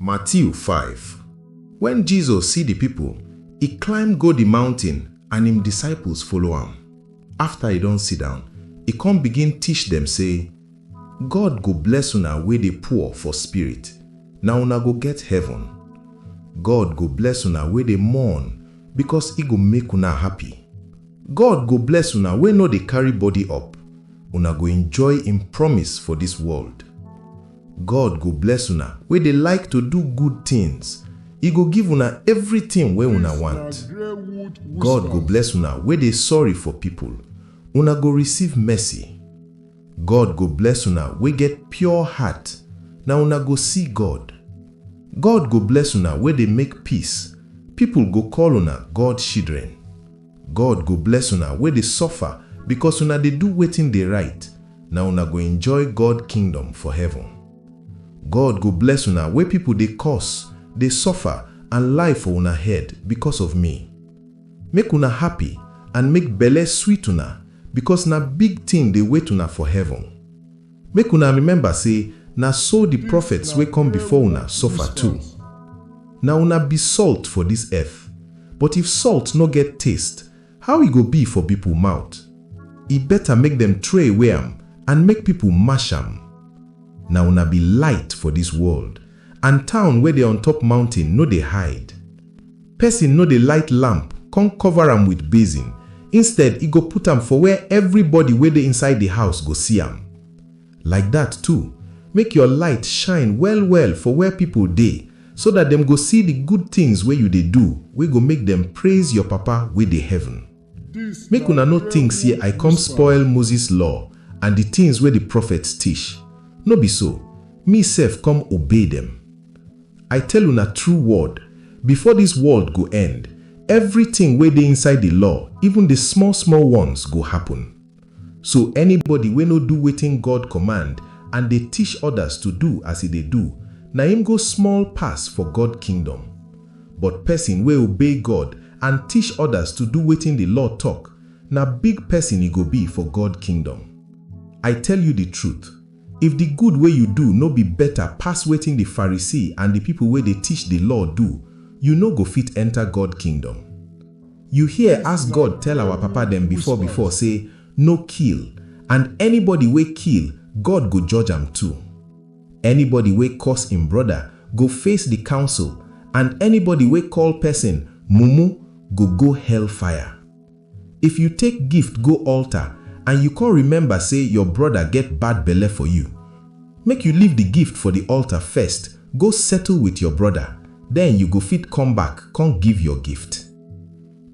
Matthew 5. When Jesus see the people, he climb go the mountain and him disciples follow him. After he don sit down, he come begin teach them say, God go bless una wey dey poor for spirit, na una go get heaven. God go bless una wey dey mourn, because he go make una happy. God go bless una wey no dey carry body up, una go enjoy him promise for this world. God go bless una wey dey like to do good things, he go give una everything wey una want. God go bless una wey dey sorry for people, una go receive mercy. God go bless una wey get pure heart, na una go see God. God go bless una wey dey make peace, people go call una God children. God go bless una wey dey suffer because una dey do wetin dey right, na una go enjoy God kingdom for heaven. God go bless una wey people dey curse, dey suffer and lie for una head because of me. Make una happy and make belle sweet una, because na big thing dey wait una for heaven. Make una remember say na so the prophets wey come before una suffer too. Na una be salt for this earth, but if salt no get taste, how e go be for people mouth? E better make them throw away am and make people mash am. Na una be light for this world, and town wey dey on top mountain no dey hide. Person no dey light lamp come cover am with basin. Instead, he go put am for where everybody wey dey inside the house go see am. Like that too, make your light shine well well for where people dey, so that them go see the good things wey you dey do, wey go make them praise your Papa wey dey heaven. Make una no think say I come spoil Moses' law and the things wey the prophets teach. No be so. Me sef come obey them. I tell una true word, before this world go end, everything wey dey inside the law, even the small ones, go happen. So anybody wey no do wetin God command and dey teach others to do as he dey do, na him go small pass for God kingdom. But person wey obey God and teach others to do wetin the law talk, na big person he go be for God kingdom. I tell you the truth, if the good wey you do no be better pass wetin the Pharisee and the people wey dey teach the law do, you no go fit enter God kingdom. You hear as God tell our papa them before say, no kill, and anybody wey kill, God go judge am too. Anybody wey curse him brother go face the council, and anybody wey call person mumu go hellfire. If you take gift go altar and you can't remember say your brother get bad belle for you, make you leave the gift for the altar first, go settle with your brother, then you go fit come back, come give your gift.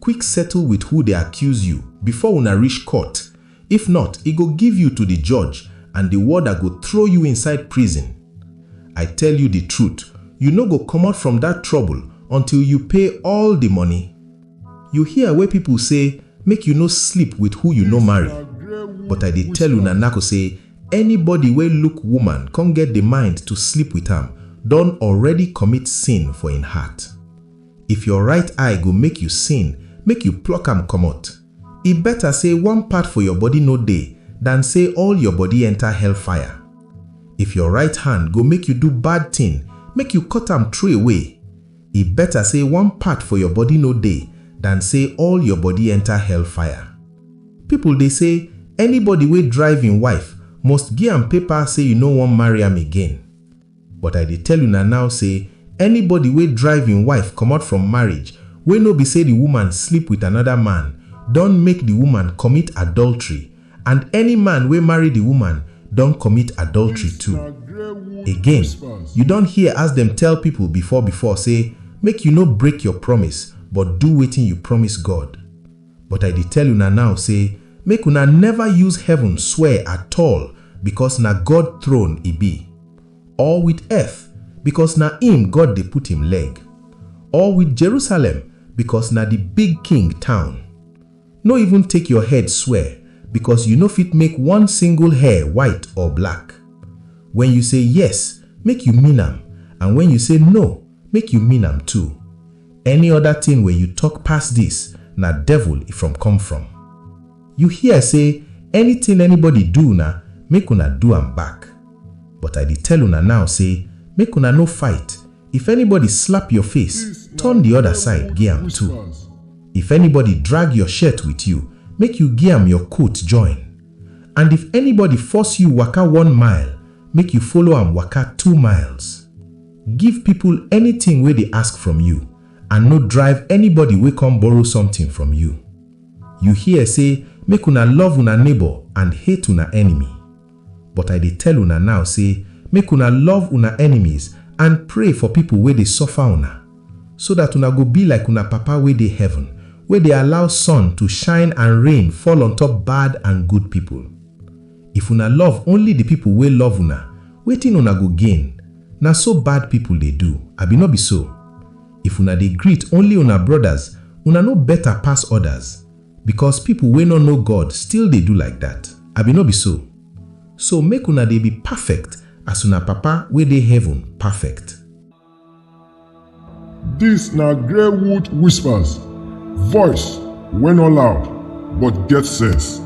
Quick settle with who they accuse you before una reach court. If not, he go give you to the judge and the warder go throw you inside prison. I tell you the truth, you no go come out from that trouble until you pay all the money. You hear where people say, make you no sleep with who you no marry. But I dey tell una nako say, anybody wey look woman come get the mind to sleep with am, don already commit sin for in heart. If your right eye go make you sin, make you pluck am comot. E better say one part for your body no dey, than say all your body enter hellfire. If your right hand go make you do bad thing, make you cut am throw away. E better say one part for your body no dey, than say all your body enter hellfire. People dey say, anybody wey drive him wife must give am paper say you no wan marry am again. But I dey tell una now say, anybody wey drive him wife comot from marriage, wey no be say the woman sleep with another man, don make the woman commit adultery, and any man wey marry the woman don commit adultery too. Again, you don hear as them tell people before say, make you no break your promise, but do wetin you promise God. But I dey tell una now say, make una never use heaven swear at all, because na God throne e be. Or with earth, because na him God dey put him leg. Or with Jerusalem, because na the big king town. No even take your head swear, because you no fit make one single hair white or black. When you say yes, make you mean am, and when you say no, make you mean am too. Any other thing where you talk past this, na devil it from come from. You hear say, anything anybody do na, make una do am back. But I dey tell una now say, make una no fight. If anybody slap your face, turn the other side, give am too. If anybody drag your shirt with you, make you give am your coat join. And if anybody force you waka 1 mile, make you follow am waka 2 miles. Give people anything wey they ask from you, and no drive anybody wey come borrow something from you. You hear say, make una love una neighbor and hate una enemy. But I dey tell una now say, make una love una enemies and pray for people wey dey suffer una, so that una go be like una papa wey dey heaven, wey dey allow sun to shine and rain fall on top bad and good people. If una love only the people wey love una, wetin una go gain? Na so bad people dey do, abi no be so? If una dey greet only una brothers, una no better pass others, because people wey no know God still dey do like that, abi no be so? So make una dey be perfect as una papa wey dey heaven perfect. This na Greywood Whispers, voice wey no loud but get sense.